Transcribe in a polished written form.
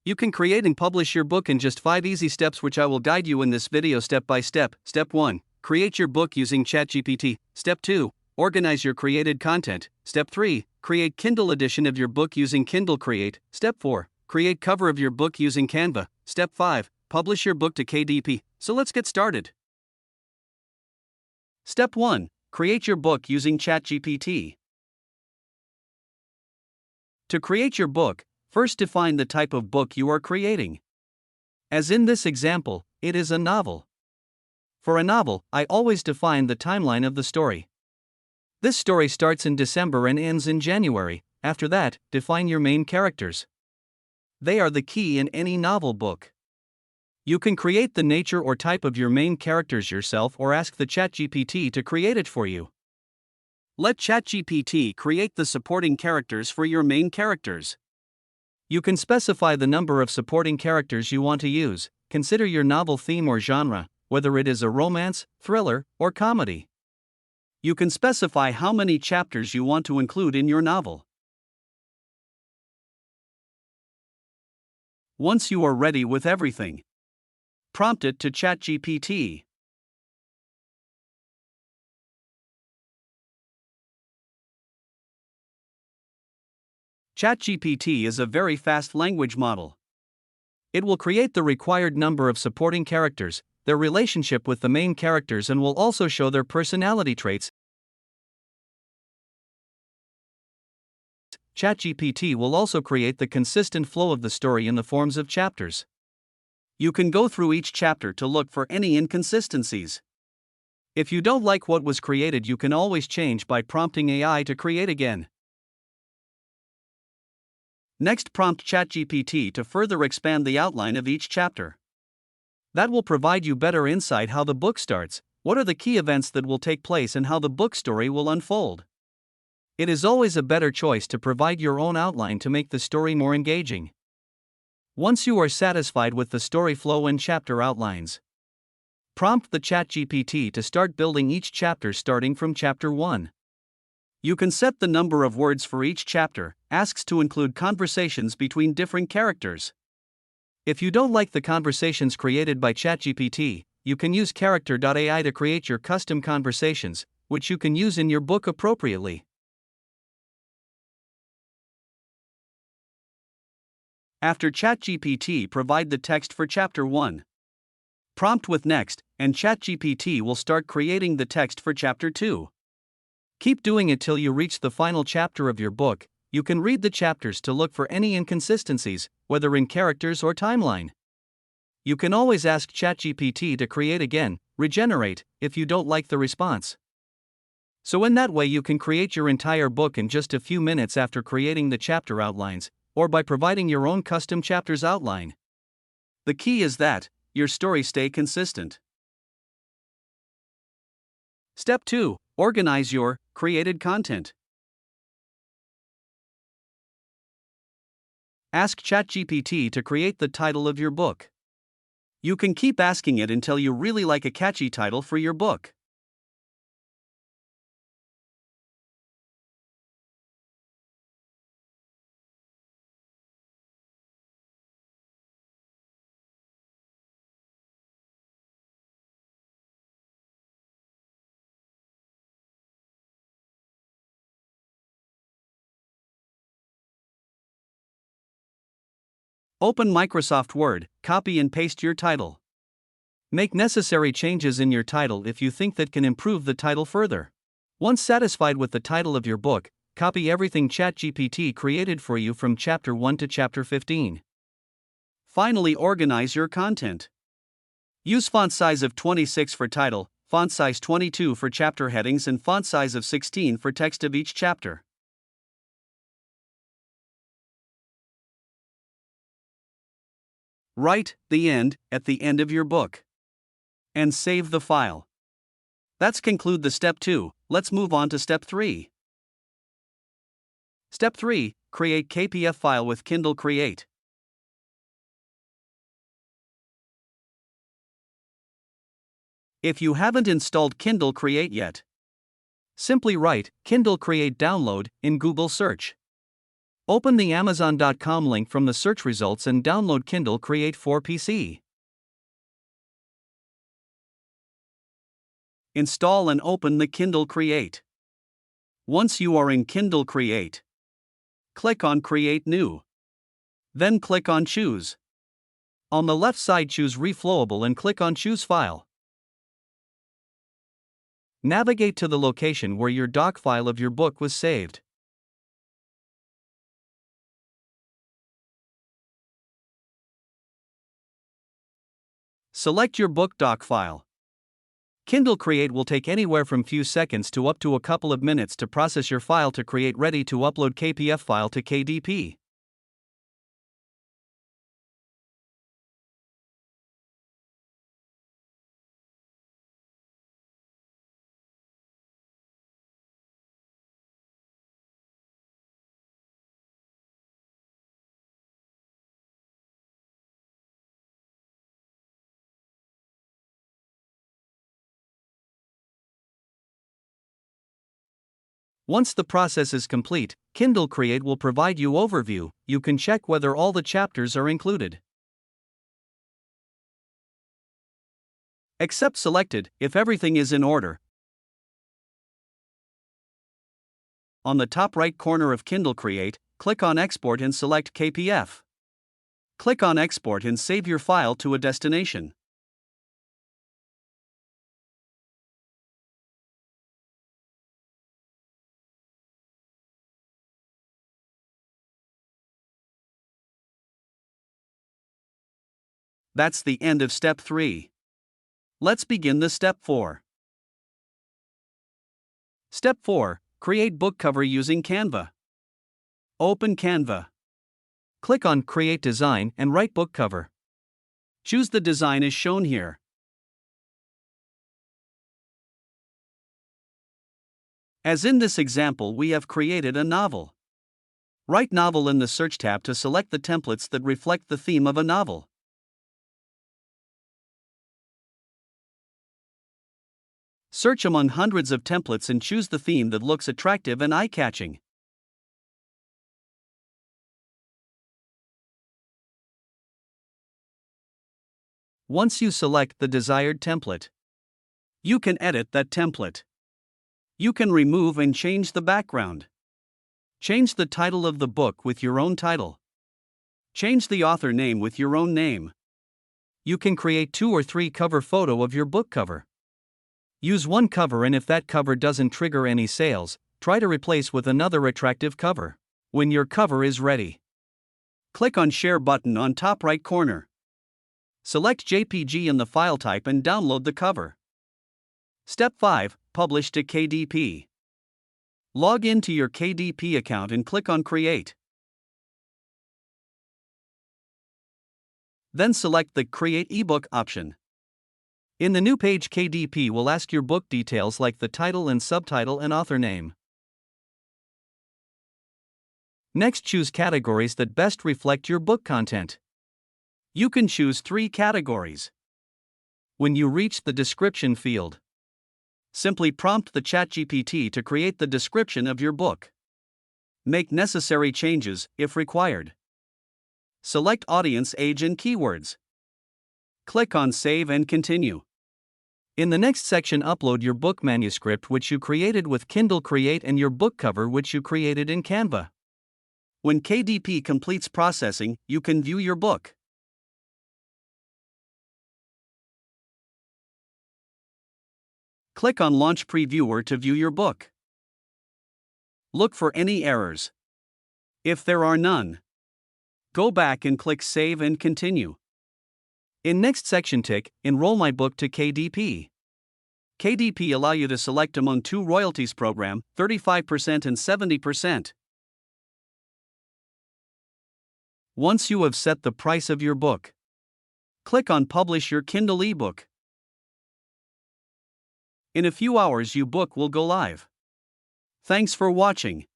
You can create and publish your book in just 5 easy steps, which I will guide you in this video step by step. Step 1. Create your book using ChatGPT. Step 2. Organize your created content. Step 3. Create Kindle edition of your book using Kindle Create. Step 4. Create cover of your book using Canva. Step 5. Publish your book to KDP. So let's get started. Step 1. Create your book using ChatGPT. To create your book, first define the type of book you are creating. As in this example, it is a novel. For a novel, I always define the timeline of the story. This story starts in December and ends in January. After that, define your main characters. They are the key in any novel book. You can create the nature or type of your main characters yourself or ask the ChatGPT to create it for you. Let ChatGPT create the supporting characters for your main characters. You can specify the number of supporting characters you want to use. Consider your novel theme or genre, whether it is a romance, thriller, or comedy. You can specify how many chapters you want to include in your novel. Once you are ready with everything, prompt it to ChatGPT. ChatGPT is a very fast language model. It will create the required number of supporting characters, their relationship with the main characters, and will also show their personality traits. ChatGPT will also create the consistent flow of the story in the forms of chapters. You can go through each chapter to look for any inconsistencies. If you don't like what was created, you can always change by prompting AI to create again. Next, prompt ChatGPT to further expand the outline of each chapter. That will provide you better insight how the book starts, what are the key events that will take place, and how the book story will unfold. It is always a better choice to provide your own outline to make the story more engaging. Once you are satisfied with the story flow and chapter outlines, prompt the ChatGPT to start building each chapter starting from chapter 1. You can set the number of words for each chapter, asks to include conversations between different characters. If you don't like the conversations created by ChatGPT, you can use character.ai to create your custom conversations, which you can use in your book appropriately. After ChatGPT, provide the text for chapter 1. Prompt with next, and ChatGPT will start creating the text for chapter 2. Keep doing it till you reach the final chapter of your book. You can read the chapters to look for any inconsistencies, whether in characters or timeline. You can always ask ChatGPT to create again, regenerate, if you don't like the response. So in that way you can create your entire book in just a few minutes after creating the chapter outlines, or by providing your own custom chapters outline. The key is that your story stay consistent. Step 2. Organize your created content. Ask ChatGPT to create the title of your book. You can keep asking it until you really like a catchy title for your book. Open Microsoft Word, copy and paste your title. Make necessary changes in your title if you think that can improve the title further. Once satisfied with the title of your book, copy everything ChatGPT created for you from chapter 1 to chapter 15. Finally, organize your content. Use font size of 26 for title, font size 22 for chapter headings, and font size of 16 for text of each chapter. Write the end at the end of your book. And save the file. That's conclude the step 2. Let's move on to step 3. Step 3. Create KPF file with Kindle Create. If you haven't installed Kindle Create yet, simply write Kindle Create Download in Google search. Open the Amazon.com link from the search results and download Kindle Create for PC. Install and open the Kindle Create. Once you are in Kindle Create, click on Create New. Then click on Choose. On the left side, choose Reflowable and click on Choose File. Navigate to the location where your doc file of your book was saved. Select your book doc file. Kindle Create will take anywhere from few seconds to up to a couple of minutes to process your file to create ready to upload KPF file to KDP. Once the process is complete, Kindle Create will provide you overview. You can check whether all the chapters are included. Except selected if everything is in order. On the top right corner of Kindle Create, click on Export and select KPF. Click on Export and save your file to a destination. That's the end of step 3. Let's begin the step 4. Step 4. Create book cover using Canva. Open Canva. Click on Create Design and write book cover. Choose the design as shown here. As in this example, we have created a novel. Write novel in the search tab to select the templates that reflect the theme of a novel. Search among hundreds of templates and choose the theme that looks attractive and eye-catching. Once you select the desired template, you can edit that template. You can remove and change the background. Change the title of the book with your own title. Change the author name with your own name. You can create 2 or 3 cover photo of your book cover. Use one cover, and if that cover doesn't trigger any sales, try to replace with another attractive cover. When your cover is ready, click on Share button on top right corner. Select JPG in the file type and download the cover. Step 5. Publish to KDP. Log in to your KDP account and click on Create. Then select the Create ebook option. In the new page, KDP will ask your book details like the title and subtitle and author name. Next, choose categories that best reflect your book content. You can choose 3 categories. When you reach the description field, simply prompt the ChatGPT to create the description of your book. Make necessary changes if required. Select audience, age, and keywords. Click on Save and Continue. In the next section, upload your book manuscript which you created with Kindle Create and your book cover which you created in Canva. When KDP completes processing, you can view your book. Click on Launch Previewer to view your book. Look for any errors. If there are none, go back and click Save and Continue. In next section, tick Enroll my book to KDP. KDP allow you to select among 2 royalties program, 35% and 70%. Once you have set the price of your book, click on Publish your Kindle ebook. In a few hours, your book will go live. Thanks for watching.